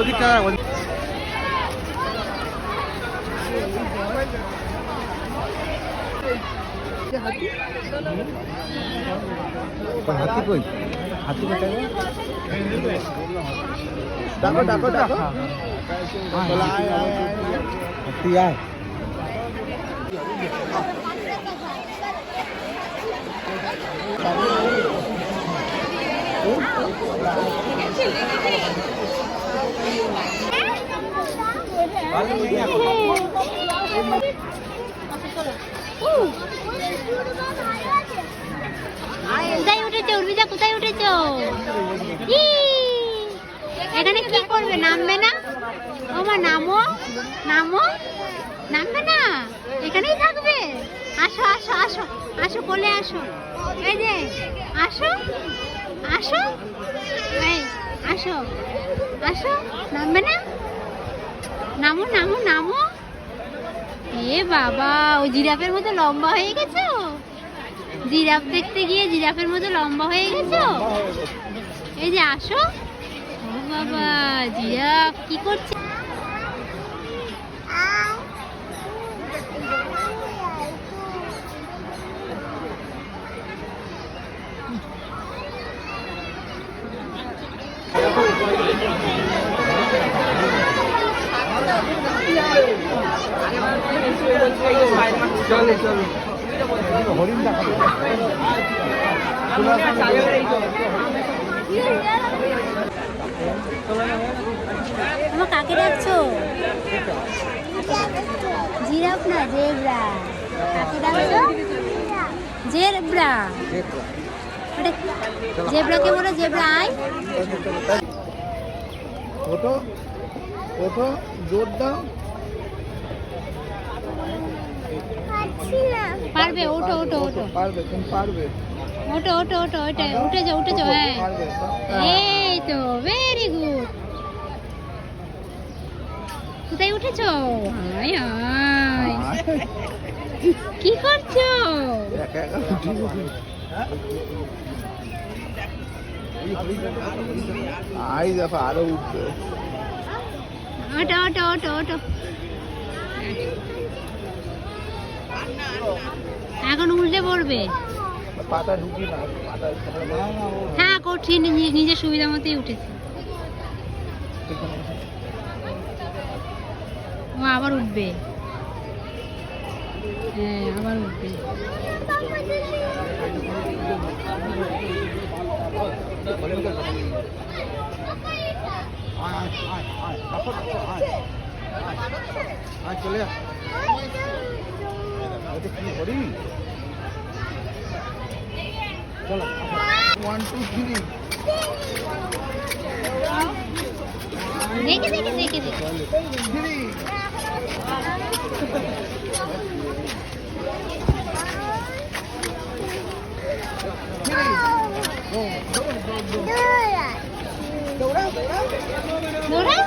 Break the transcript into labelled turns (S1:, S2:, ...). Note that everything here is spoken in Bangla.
S1: ওদিকটা হাতি কই হাতি কোথায় ডাকো ডাকো ডাকো হাতি আয়
S2: কোথায় উঠেছো উর্মিজা, কোথায় উঠেছো? এখানে কি করবে? নামবে না? ও মা নামো নামো, নামবে না, এখানেই থাকবে। আসো আসো আসো আসো, কোলে আসো, এই যে আসো আসো, এই আসো আসো, নামবে না? নামো নামো নামো। এ বাবা, ওই জিরাফের মতো লম্বা হয়ে গেছো? জিরাফ দেখতে গিয়ে জিরাফের মতো লম্বা হয়ে গেছো? এই যে আসো। ও বাবা, জিরাফ কি করছে?
S1: চলে চলে হরিণ দেখাবো
S2: আমার কাকে ডাকছো? জিরাফ না, জেব্রা। কাকে ডাকছো? জেব্রা। জেব্রাকে বলো, জেব্রা আয়।
S1: ওঠো ওঠো, জোর দাও।
S2: পারবে, ওঠো ওঠো ওঠো,
S1: পারবে, তুমি পারবে।
S2: ওঠো ওঠো ওঠো, ওইটাই উঠেছো উঠেছো, হ্যাঁ এই তো, ভেরি গুড। কোথায় উঠেছো? হাই হাই, কি করছো?
S1: আই দেখো আরো উঠবে।
S2: ওঠো ওঠো ওঠো ওঠো, এখন উল্টে পড়বে।
S1: পাতা ঢুকি না, পাতা
S2: হ্যাঁ কঠিন, নিজের সুবিধা মতোই উঠেছে। ও আবার উঠবে, হ্যাঁ আবার উঠবে।
S1: চলে চলো, 1 2 3।
S2: দেখে দেখে দেখে দেখে দৌড়া।